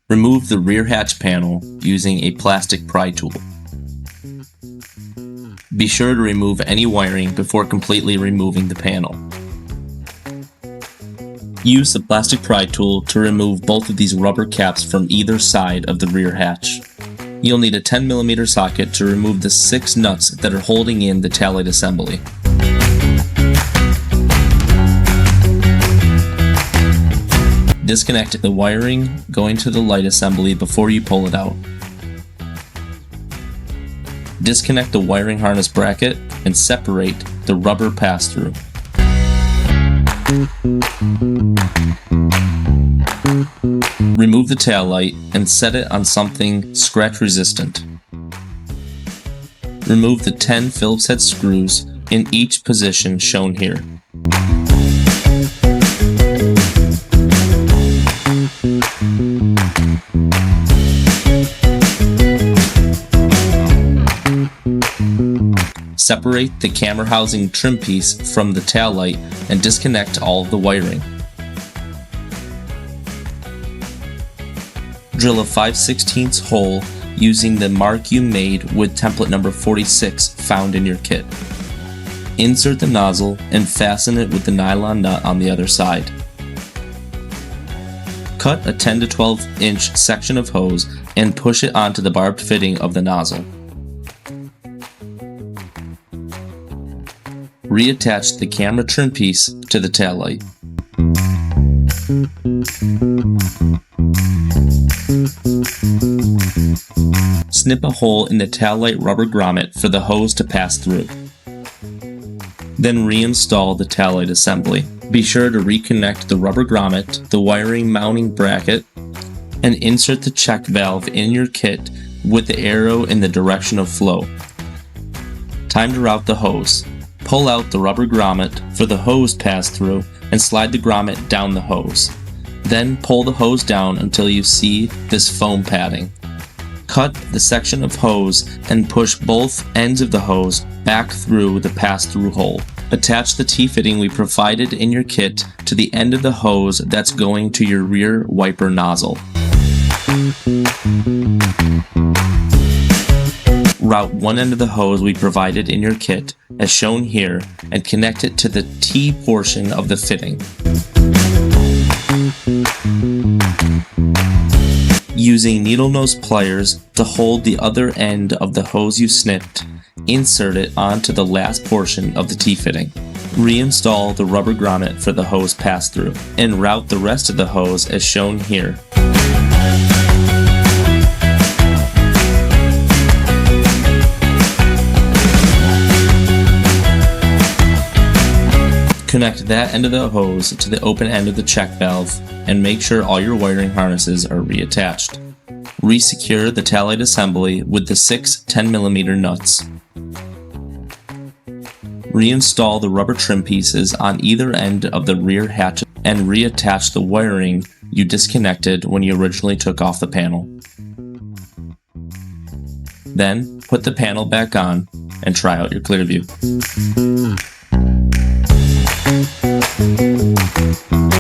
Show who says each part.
Speaker 1: Remove the rear hatch panel using a plastic pry tool. Be sure to remove any wiring before completely removing the panel. Use the plastic pry tool to remove both of these rubber caps from either side of the rear hatch. You'll need a 10mm socket to remove the 6 nuts that are holding in the tail light assembly. Disconnect the wiring going to the light assembly before you pull it out. Disconnect the wiring harness bracket and separate the rubber pass-through. Remove the tail light and set it on something scratch resistant. Remove the 10 Phillips head screws in each position shown here. Separate the camera housing trim piece from the tail light and disconnect all of the wiring. Drill a 5/16 hole using the mark you made with template number 46 found in your kit. Insert the nozzle and fasten it with the nylon nut on the other side. Cut a 10 to 12 inch section of hose and push it onto the barbed fitting of the nozzle. Reattach the camera trim piece to the tail light. Snip a hole in the tail light rubber grommet for the hose to pass through. Then reinstall the tail light assembly. Be sure to reconnect the rubber grommet, the wiring mounting bracket, and insert the check valve in your kit with the arrow in the direction of flow. Time to route the hose. Pull out the rubber grommet for the hose pass-through and slide the grommet down the hose. Then pull the hose down until you see this foam padding. Cut the section of hose and push both ends of the hose back through the pass-through hole. Attach the T-fitting we provided in your kit to the end of the hose that's going to your rear wiper nozzle. Route one end of the hose we provided in your kit, as shown here, and connect it to the T portion of the fitting. Using needle nose pliers to hold the other end of the hose you snipped, insert it onto the last portion of the T-fitting. Reinstall the rubber grommet for the hose pass-through, and route the rest of the hose as shown here. Connect that end of the hose to the open end of the check valve and make sure all your wiring harnesses are reattached. Resecure the tail light assembly with the 6 10mm nuts. Reinstall the rubber trim pieces on either end of the rear hatch and reattach the wiring you disconnected when you originally took off the panel. Then put the panel back on and try out your ClearVU.